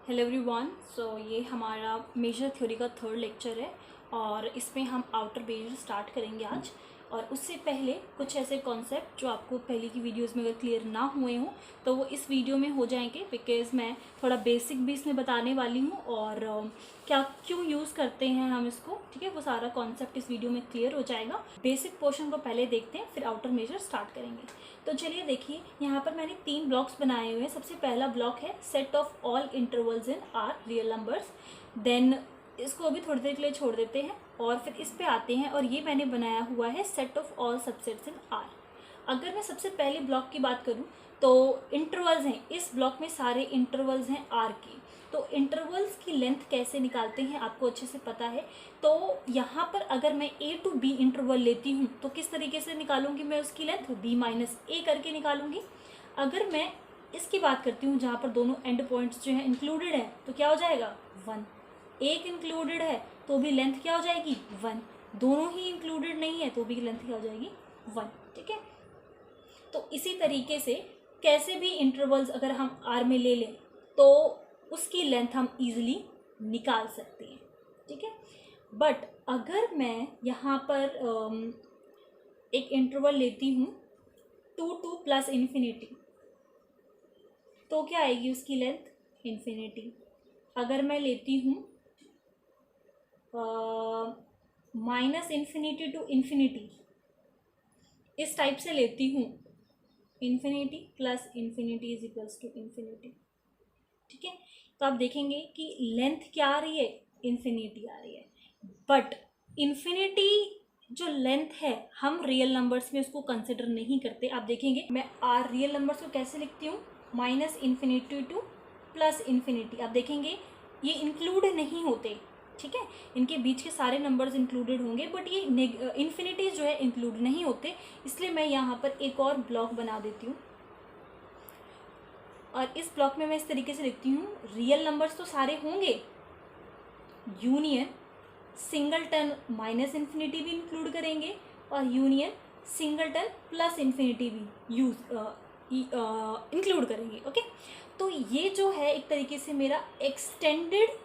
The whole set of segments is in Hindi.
Hello everyone. ये हमारा मेजर थ्योरी का थर्ड लेक्चर है और इसमें हम आउटर मेजर स्टार्ट करेंगे आज। और उससे पहले कुछ ऐसे कॉन्सेप्ट जो आपको पहले की वीडियोस में अगर क्लियर ना हुए हों तो वो इस वीडियो में हो जाएंगे, बिकॉज़ मैं थोड़ा बेसिक भी इसमें बताने वाली हूँ और क्या क्यों यूज़ करते हैं हम इसको। ठीक है, वो सारा कॉन्सेप्ट इस वीडियो में क्लियर हो जाएगा। बेसिक पोर्शन को पहले देखते हैं, फिर आउटर मेजर स्टार्ट करेंगे। तो चलिए देखिए, यहाँ पर मैंने 3 ब्लॉक्स बनाए हुए हैं। सबसे पहला ब्लॉक है set of all intervals in R real numbers. Then इसको अभी थोड़ी देर के लिए छोड़ देते हैं और फिर इस पे आते हैं, और ये मैंने बनाया हुआ है set of all subsets in are. अगर मैं सबसे पहले ब्लॉक की बात करूँ तो इंटरवल्स हैं, इस ब्लॉक में सारे इंटरवल्स हैं आर के। तो इंटरवल्स की लेंथ कैसे निकालते हैं आपको अच्छे से पता है। तो यहाँ पर अगर मैं ए टू बी इंटरवल लेती हूँ तो किस तरीके से निकालूंगी मैं उसकी लेंथ, बी माइनस ए करके निकालूंगी। अगर मैं इसकी बात करती हूँ जहाँ पर दोनों एंड पॉइंट्स जो हैं इंक्लूडेड हैं तो क्या हो जाएगा 1। एक इंक्लूडेड है तो भी लेंथ क्या हो जाएगी 1। दोनों ही इंक्लूडेड नहीं है तो भी लेंथ क्या हो जाएगी 1। ठीक है, तो इसी तरीके से कैसे भी इंटरवल्स अगर हम आर में ले लें तो उसकी लेंथ हम इजीली निकाल सकते हैं। ठीक है, बट अगर मैं यहाँ पर एक इंटरवल लेती हूँ 2 प्लस इन्फिनिटी तो क्या आएगी उसकी लेंथ इन्फिनिटी। अगर मैं लेती हूँ माइनस इन्फिनिटी टू इन्फिनिटी, इस टाइप से लेती हूँ, infinity plus infinity is equals to infinity. ठीक है, तो आप देखेंगे कि लेंथ क्या आ रही है, इन्फिनिटी आ रही है। बट इन्फिनिटी जो लेंथ है हम रियल नंबर्स में उसको कंसिडर नहीं करते। आप देखेंगे मैं आर रियल नंबर्स को कैसे लिखती हूँ, minus infinity two plus infinity. आप देखेंगे ये इंक्लूड नहीं होते। ठीक है, इनके बीच के सारे नंबर्स इंक्लूडेड होंगे बट ये इन्फिनिटी जो है इंक्लूड नहीं होते। इसलिए मैं यहाँ पर एक और ब्लॉक बना देती हूँ और इस ब्लॉक में मैं इस तरीके से लिखती हूँ, रियल नंबर्स तो सारे होंगे, यूनियन सिंगलटन माइनस इन्फिनिटी भी इंक्लूड करेंगे और यूनियन सिंगलटन प्लस इन्फिनिटी भी इंक्लूड करेंगे। ओके, तो ये जो है एक तरीके से मेरा एक्सटेंडेड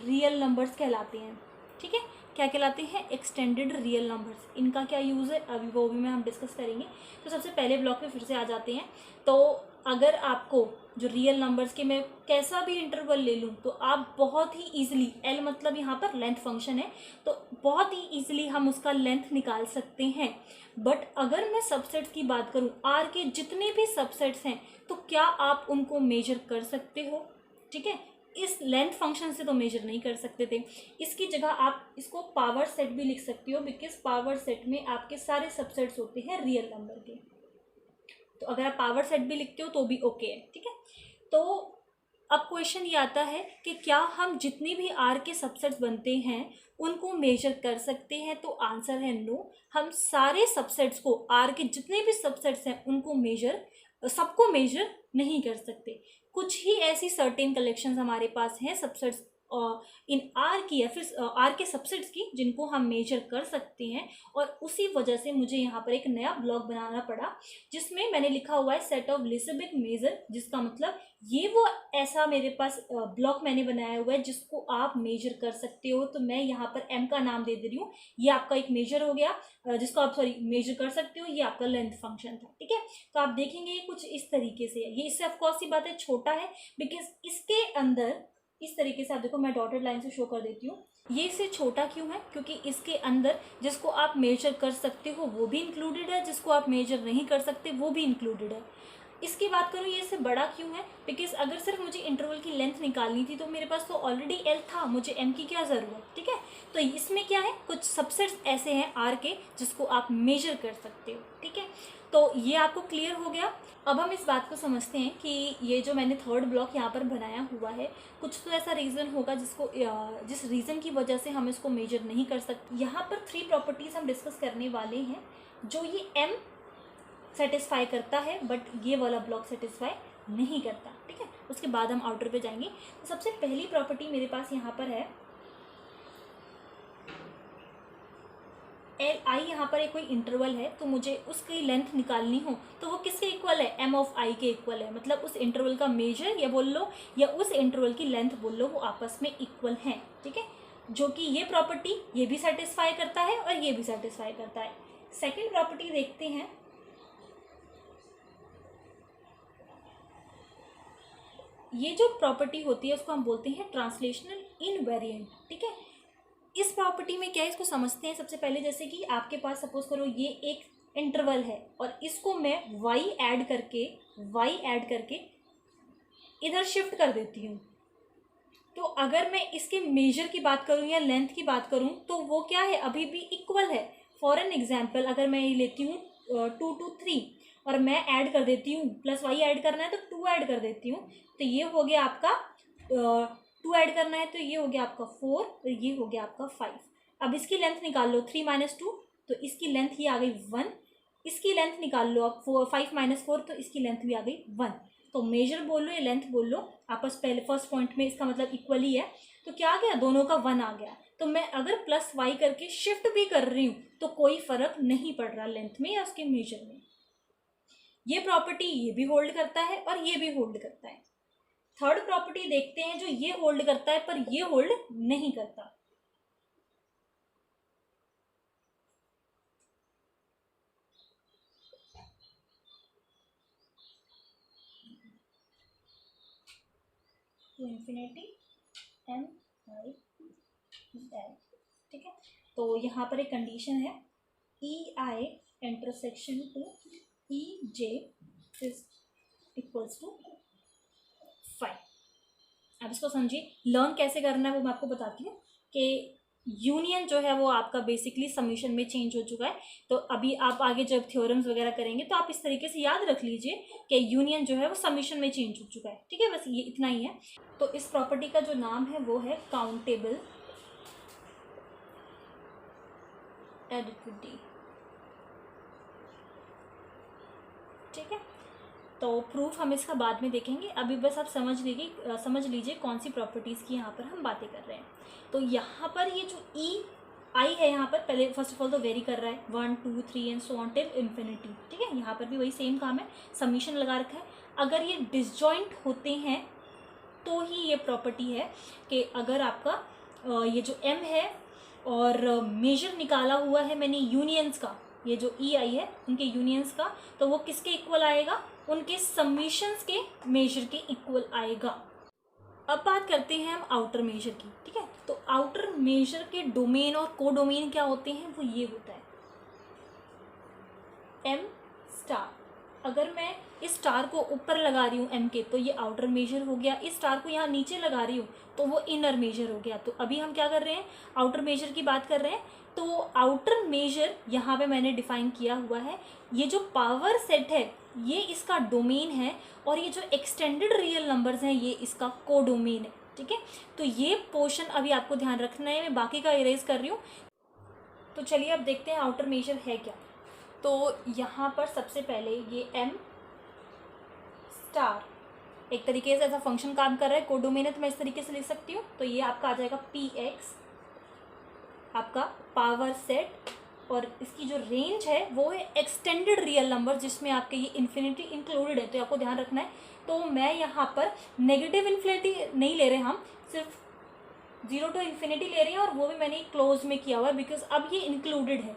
रियल नंबर्स कहलाते हैं। ठीक है, क्या कहलाते हैं, एक्सटेंडेड रियल नंबर्स। इनका क्या यूज़ है अभी वो भी मैं हम डिस्कस करेंगे। तो सबसे पहले ब्लॉक में फिर से आ जाते हैं। तो अगर आपको जो रियल नंबर्स के मैं कैसा भी इंटरवल ले लूँ तो आप बहुत ही ईजिली, एल मतलब यहाँ पर लेंथ फंक्शन है, तो बहुत ही ईजिली हम उसका लेंथ निकाल सकते हैं। बट अगर मैं सबसेट्स की बात करूँ, आर के जितने भी सबसेट्स हैं तो क्या आप उनको मेजर कर सकते हो। ठीक है, इस लेंथ फंक्शन से तो मेजर नहीं कर सकते थे। इसकी जगह आप इसको पावर सेट भी लिख सकते हो, बिकॉज पावर सेट में आपके सारे सबसेट्स होते हैं रियल नंबर के। तो अगर आप पावर सेट भी लिखते हो तो भी ओके है। ठीक है, तो अब क्वेश्चन ये आता है कि क्या हम जितने भी आर के सबसेट्स बनते हैं उनको मेजर कर सकते हैं। तो आंसर है नो। हम सारे सबसेट्स को, आर के जितने भी सबसेट्स हैं उनको सबको मेजर नहीं कर सकते। कुछ ही ऐसी सर्टेन कलेक्शंस हमारे पास हैं सबसेट्स इन आर की या फिर आर के सबसेट्स की जिनको हम मेजर कर सकते हैं। और उसी वजह से मुझे यहाँ पर एक नया ब्लॉक बनाना पड़ा जिसमें मैंने लिखा हुआ है सेट ऑफ लिसेबिक मेजर, जिसका मतलब ये वो ऐसा मेरे पास ब्लॉक मैंने बनाया हुआ है जिसको आप मेजर कर सकते हो। तो मैं यहाँ पर एम का नाम दे रही हूँ, ये आपका एक मेजर हो गया जिसको आप मेजर कर सकते हो। ये आपका लेंथ फंक्शन था। ठीक है, तो आप देखेंगे ये कुछ इस तरीके से है। ये इससे ऑफकोर्स सी बात है छोटा है, बिकॉज इसके अंदर इस तरीके से आप देखो, मैं डॉटेड लाइन से शो कर देती हूँ। ये इससे छोटा क्यों है, क्योंकि इसके अंदर जिसको आप मेजर कर सकते हो वो भी इंक्लूडेड है, जिसको आप मेजर नहीं कर सकते वो भी इंक्लूडेड है। इसकी बात करूँ ये इससे बड़ा क्यों है, बिकॉज अगर सिर्फ मुझे इंटरवल की लेंथ निकालनी थी तो मेरे पास तो ऑलरेडी एल था, मुझे एम की क्या ज़रूरत। ठीक है, तो इसमें क्या है, कुछ सबसेट्स ऐसे हैं आर के जिसको आप मेजर कर सकते हो। ठीक है, तो ये आपको क्लियर हो गया। अब हम इस बात को समझते हैं कि ये जो मैंने थर्ड ब्लॉक यहाँ पर बनाया हुआ है, कुछ तो ऐसा रीज़न होगा जिस रीज़न की वजह से हम इसको मेजर नहीं कर सकते। यहाँ पर 3 प्रॉपर्टीज़ हम डिस्कस करने वाले हैं जो ये एम सेटिस्फाई करता है बट ये वाला ब्लॉक सेटिस्फाई नहीं करता। ठीक है, उसके बाद हम आउटर पे जाएंगे। तो सबसे पहली प्रॉपर्टी मेरे पास यहाँ पर है एल आई यहाँ पर एक कोई इंटरवल है, तो मुझे उसकी लेंथ निकालनी हो तो वो किसके इक्वल है, एम ऑफ आई के इक्वल है। मतलब उस इंटरवल का मेजर या बोल लो या उस इंटरवल की लेंथ बोल लो, वो आपस में इक्वल हैं। ठीक है, जो कि ये प्रॉपर्टी ये भी सेटिस्फाई करता है और ये भी सेटिस्फाई करता है। सेकेंड प्रॉपर्टी देखते हैं, ये जो प्रॉपर्टी होती है उसको हम बोलते हैं ट्रांसलेशनल इनवेरिएंट। ठीक है, इस प्रॉपर्टी में क्या है इसको समझते हैं। सबसे पहले जैसे कि आपके पास सपोज करो ये एक इंटरवल है और इसको मैं y ऐड करके इधर शिफ्ट कर देती हूँ। तो अगर मैं इसके मेजर की बात करूँ या लेंथ की बात करूँ तो वो क्या है, अभी भी इक्वल है। फॉर एन एग्जाम्पल, अगर मैं ये लेती हूँ 2 to 3 और मैं ऐड कर देती हूँ, प्लस y ऐड करना है तो 2 ऐड कर देती हूँ, तो ये हो गया आपका 2 ऐड करना है तो ये हो गया आपका 4 और ये हो गया आपका 5। अब इसकी लेंथ निकाल लो 3 - 2, तो इसकी लेंथ ये आ गई 1। इसकी लेंथ निकाल लो आप 5 - 4, तो इसकी लेंथ भी आ गई 1। तो मेजर बोल लो या लेंथ बोल लो, आपस पहले फर्स्ट पॉइंट में इसका मतलब इक्वल ही है। तो क्या आ गया, दोनों का 1 आ गया। तो मैं अगर प्लस y करके शिफ्ट भी कर रही हूँ तो कोई फर्क नहीं पड़ रहा लेंथ में या उसके मेजर में। ये प्रॉपर्टी ये भी होल्ड करता है और ये भी होल्ड करता है। थर्ड प्रॉपर्टी देखते हैं जो ये होल्ड करता है पर ये होल्ड नहीं करता। Infinity M I L. ठीक है, तो यहाँ पर एक कंडीशन है, E I intersection to E J is equals to 5। अब इसको समझिए, लर्न कैसे करना है वो मैं आपको बताती हूँ कि यूनियन जो है वो आपका बेसिकली समीशन में चेंज हो चुका है। तो अभी आप आगे जब थ्योरम्स वगैरह करेंगे तो आप इस तरीके से याद रख लीजिए कि यूनियन जो है वो समीशन में चेंज हो चुका है। ठीक है, बस ये इतना ही है। तो इस प्रॉपर्टी का जो नाम है वो है काउंटेबल एडिक्विटी। ठीक है, तो प्रूफ हम इसका बाद में देखेंगे, अभी बस आप समझ लीजिए कौन सी प्रॉपर्टीज़ की यहाँ पर हम बातें कर रहे हैं। तो यहाँ पर ये जो ई आई है, यहाँ पर पहले फर्स्ट ऑफ ऑल तो वेरी कर रहा है 1 2 3 and so on till infinity. ठीक है, यहाँ पर भी वही सेम काम है, समीशन लगा रखा है। अगर ये डिसजॉइंट होते हैं तो ही ये प्रॉपर्टी है कि अगर आपका ये जो एम है और मेजर निकाला हुआ है मैंने यूनियंस का, ये जो ई आई है उनके यूनियंस का, तो वो किसके इक्वल आएगा, उनके समीशंस के मेजर के इक्वल आएगा। अब बात करते हैं हम आउटर मेजर की। ठीक है, तो आउटर मेजर के डोमेन और को डोमेन क्या होते हैं, वो ये होता है एम स्टार। अगर मैं इस स्टार को ऊपर लगा रही हूँ एम के, तो ये आउटर मेजर हो गया। इस स्टार को यहाँ नीचे लगा रही हूँ तो वो इनर मेजर हो गया। तो अभी हम क्या कर रहे हैं, आउटर मेजर की बात कर रहे हैं। तो आउटर मेजर यहाँ पे मैंने डिफाइन किया हुआ है, ये जो पावर सेट है ये इसका डोमेन है और ये जो एक्सटेंडेड रियल नंबर्स हैं ये इसका को डोमेन है। ठीक है, तो ये पोर्शन अभी आपको ध्यान रखना है, मैं बाकी का इरेज कर रही हूँ। तो चलिए अब देखते हैं आउटर मेजर है क्या। तो यहाँ पर सबसे पहले ये एम स्टार एक तरीके से ऐसा फंक्शन काम कर रहा है, कोडोमेन है, तो मैं इस तरीके से लिख सकती हूँ। तो ये आपका आ जाएगा पी एक्स, आपका पावर सेट, और इसकी जो रेंज है वो है एक्सटेंडेड रियल नंबर जिसमें आपके ये इन्फिनिटी इंक्लूडेड है। तो आपको ध्यान रखना है। तो मैं यहाँ पर नेगेटिव इन्फिनिटी नहीं ले रहे, हम सिर्फ 0 to इन्फिनिटी ले रहे हैं, और वो भी मैंने क्लोज में किया हुआ है बिकॉज अब ये इंक्लूडेड है।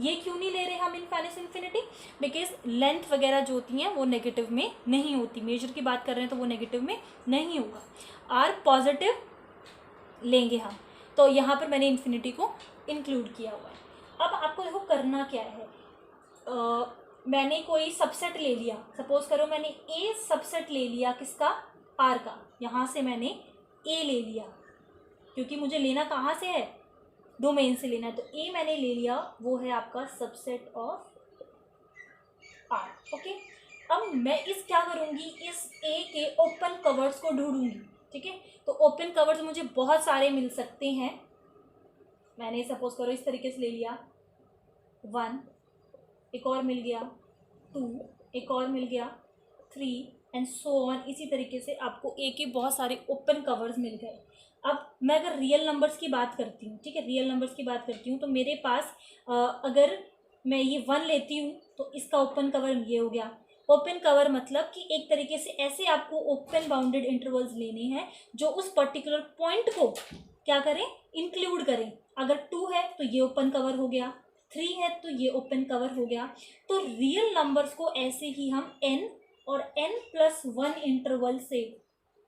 ये क्यों नहीं ले रहे हम इनफाइनाइट इन्फिनिटी, बिकॉज लेंथ वगैरह जो होती हैं वो नेगेटिव में नहीं होती। मेजर की बात कर रहे हैं तो वो नेगेटिव में नहीं होगा, आर पॉजिटिव लेंगे हम। तो यहाँ पर मैंने इन्फिनिटी को इंक्लूड किया हुआ है। अब आपको देखो करना क्या है, मैंने कोई सबसेट ले लिया, सपोज करो मैंने ए सबसेट ले लिया, किसका, आर का। यहाँ से मैंने ए ले लिया क्योंकि मुझे लेना कहाँ से है, डोमेन से लेना है। तो ए मैंने ले लिया, वो है आपका सबसेट ऑफ आर। ओके, अब मैं इस क्या करूँगी, इस ए के ओपन कवर्स को ढूंढूंगी। ठीक है, तो ओपन कवर्स मुझे बहुत सारे मिल सकते हैं। मैंने सपोज करो इस तरीके से ले लिया 1, एक और मिल गया 2, एक और मिल गया 3 एंड सो ऑन। इसी तरीके से आपको ए के बहुत सारे ओपन कवर्स मिल गए। अब मैं अगर रियल नंबर्स की बात करती हूँ, ठीक है, रियल नंबर्स की बात करती हूँ, तो मेरे पास अगर मैं ये 1 लेती हूँ तो इसका ओपन कवर ये हो गया। ओपन कवर मतलब कि एक तरीके से ऐसे आपको ओपन बाउंडेड इंटरवल्स लेने हैं जो उस पर्टिकुलर पॉइंट को क्या करें, इंक्लूड करें। अगर 2 है तो ये ओपन कवर हो गया, 3 है तो ये ओपन कवर हो गया। तो रियल नंबर्स को ऐसे ही हम n और n+1 इंटरवल से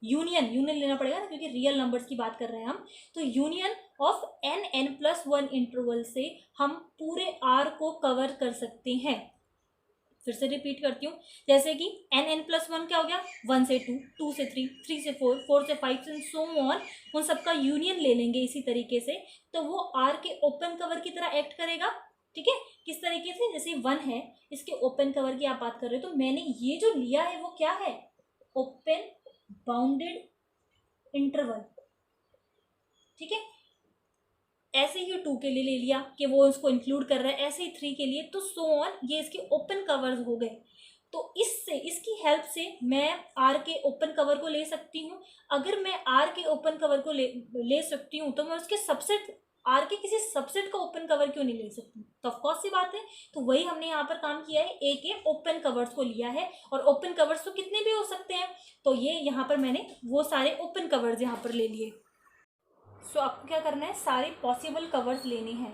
यूनियन लेना पड़ेगा ना, क्योंकि रियल नंबर्स की बात कर रहे हैं हम। तो यूनियन ऑफ n+1 इंटरवल से हम पूरे r को कवर कर सकते हैं। फिर से रिपीट करती हूँ, जैसे कि n+1 क्या हो गया, 1 से 2, 2 से 3, 3 से 4, 4 से 5 एंड सो ऑन। उन सबका यूनियन ले लेंगे इसी तरीके से, तो वो r के ओपन कवर की तरह एक्ट करेगा। ठीक है, किस तरीके से, जैसे 1 है, इसके ओपन कवर की आप बात कर रहे हो, तो मैंने ये जो लिया है वो क्या है, ओपन बाउंडेड इंटरवल। ठीक है, ऐसे ही 2 के लिए ले लिया कि वो उसको इंक्लूड कर रहा है, ऐसे ही 3 के लिए, तो सो ऑन, ये इसके ओपन कवर्स हो गए। तो इससे, इसकी हेल्प से मैं आर के ओपन कवर को ले सकती हूँ। अगर मैं आर के ओपन कवर को ले सकती हूँ तो मैं उसके सबसेट, आर के किसी सबसेट का ओपन कवर क्यों नहीं ले सकती, तो ऑफकोर्स सी बात है। तो वही हमने यहाँ पर काम किया है, ए के ओपन कवर्स को लिया है, और ओपन कवर्स तो कितने भी हो सकते हैं, तो ये यहाँ पर मैंने वो सारे ओपन कवर्स यहाँ पर ले लिए। सो आपको क्या करना है, सारे पॉसिबल कवर्स लेने हैं।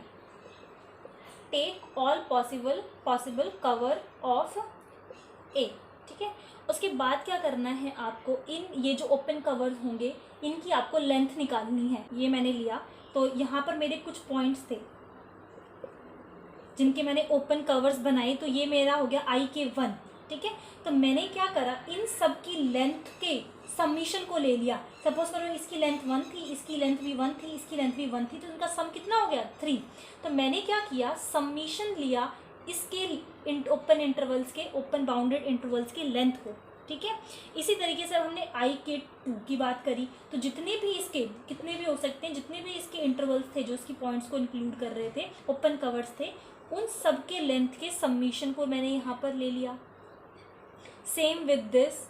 Take all possible cover of A. ठीक है, उसके बाद क्या करना है आपको, इन ये जो ओपन कवर्स होंगे इनकी आपको लेंथ निकालनी है। ये मैंने लिया, तो यहाँ पर मेरे कुछ पॉइंट्स थे जिनके मैंने ओपन कवर्स बनाए, तो ये मेरा हो गया IK1। ठीक है, तो मैंने क्या करा, इन सब की लेंथ के समीशन को ले लिया। सपोज करो इसकी लेंथ 1 थी, इसकी लेंथ भी 1 थी, इसकी लेंथ भी 1 थी, तो इनका सम कितना हो गया, 3। तो मैंने क्या किया, समीशन लिया इसके ओपन इंटरवल्स के, ओपन बाउंडेड इंटरवल्स की लेंथ को। ठीक है, इसी तरीके से हमने IK2 की बात करी, तो जितने भी इसके, कितने भी हो सकते हैं, जितने भी इसके इंटरवल्स थे जो इसकी पॉइंट्स को इंक्लूड कर रहे थे, ओपन कवर्स थे, उन सब के लेंथ के समीशन को मैंने यहाँ पर ले लिया। सेम विद दिस,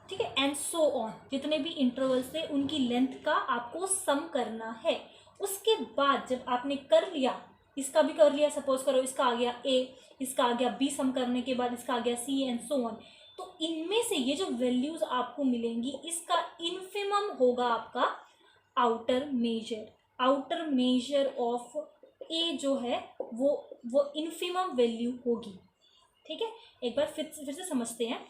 ठीक है, एंड सो ऑन, जितने भी इंटरवल्स थे उनकी लेंथ का आपको सम करना है। उसके बाद जब आपने कर लिया, इसका भी कर लिया, सपोज करो इसका आ गया A, इसका आ गया B, सम करने के बाद इसका आ गया C एंड सो ऑन, तो इनमें से ये जो वैल्यूज आपको मिलेंगी, इसका इनफिमम होगा आपका outer measure. Outer measure of A जो है वो इनफिमम वैल्यू होगी। ठीक है, एक बार फिर से समझते हैं।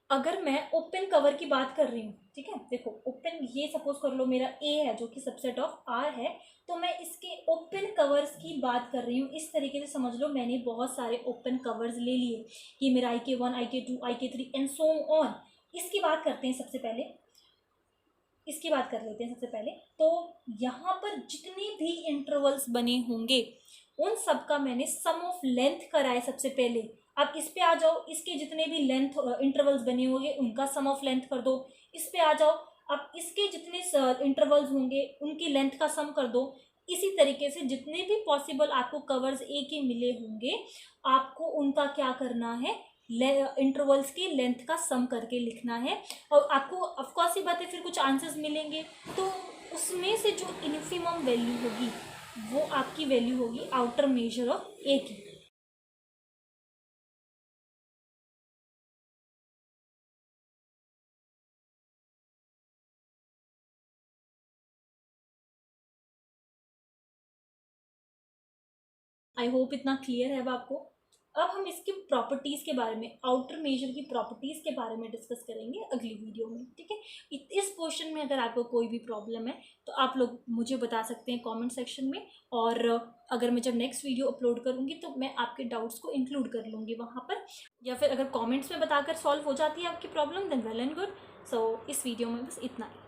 अगर मैं ओपन कवर की बात कर रही हूँ, ठीक है, देखो ओपन, ये सपोज कर लो मेरा A है जो कि सबसेट ऑफ R है, तो मैं इसके ओपन कवर्स की बात कर रही हूँ। इस तरीके से समझ लो, मैंने बहुत सारे ओपन कवर्स ले लिए, ये मेरा IK1, IK2, IK3 and so on. इसकी बात करते हैं सबसे पहले, इसकी बात कर लेते हैं सबसे पहले। तो यहाँ पर जितने भी इंटरवल्स बने होंगे उन सब का मैंने सम ऑफ लेंथ करा है सबसे पहले। अब इस पे आ जाओ, इसके जितने भी लेंथ इंटरवल्स बने होंगे उनका सम ऑफ लेंथ कर दो। इस पे आ जाओ, अब इसके जितने इंटरवल्स होंगे उनकी लेंथ का सम कर दो। इसी तरीके से जितने भी पॉसिबल आपको कवर्स ए के मिले होंगे, आपको उनका क्या करना है, इंटरवल्स की लेंथ का सम करके लिखना है। और आपको ऑफकोर्स ही बात है, फिर कुछ आंसर्स मिलेंगे, तो उसमें से जो इनफिमम वैल्यू होगी वो आपकी वैल्यू होगी आउटर मेजर ऑफ ए की। आई होप इतना क्लियर है अब आपको। अब हम इसकी प्रॉपर्टीज़ के बारे में, आउटर मेजर की प्रॉपर्टीज़ के बारे में डिस्कस करेंगे अगली वीडियो में। ठीक है, इस क्वेश्चन में अगर आपको कोई भी प्रॉब्लम है तो आप लोग मुझे बता सकते हैं कमेंट सेक्शन में, और अगर मैं जब नेक्स्ट वीडियो अपलोड करूँगी तो मैं आपके डाउट्स को इंक्लूड कर लूँगी वहाँ पर, या फिर अगर कॉमेंट्स में बताकर सॉल्व हो जाती है आपकी problem, then well and good. So इस वीडियो में बस इतना ही।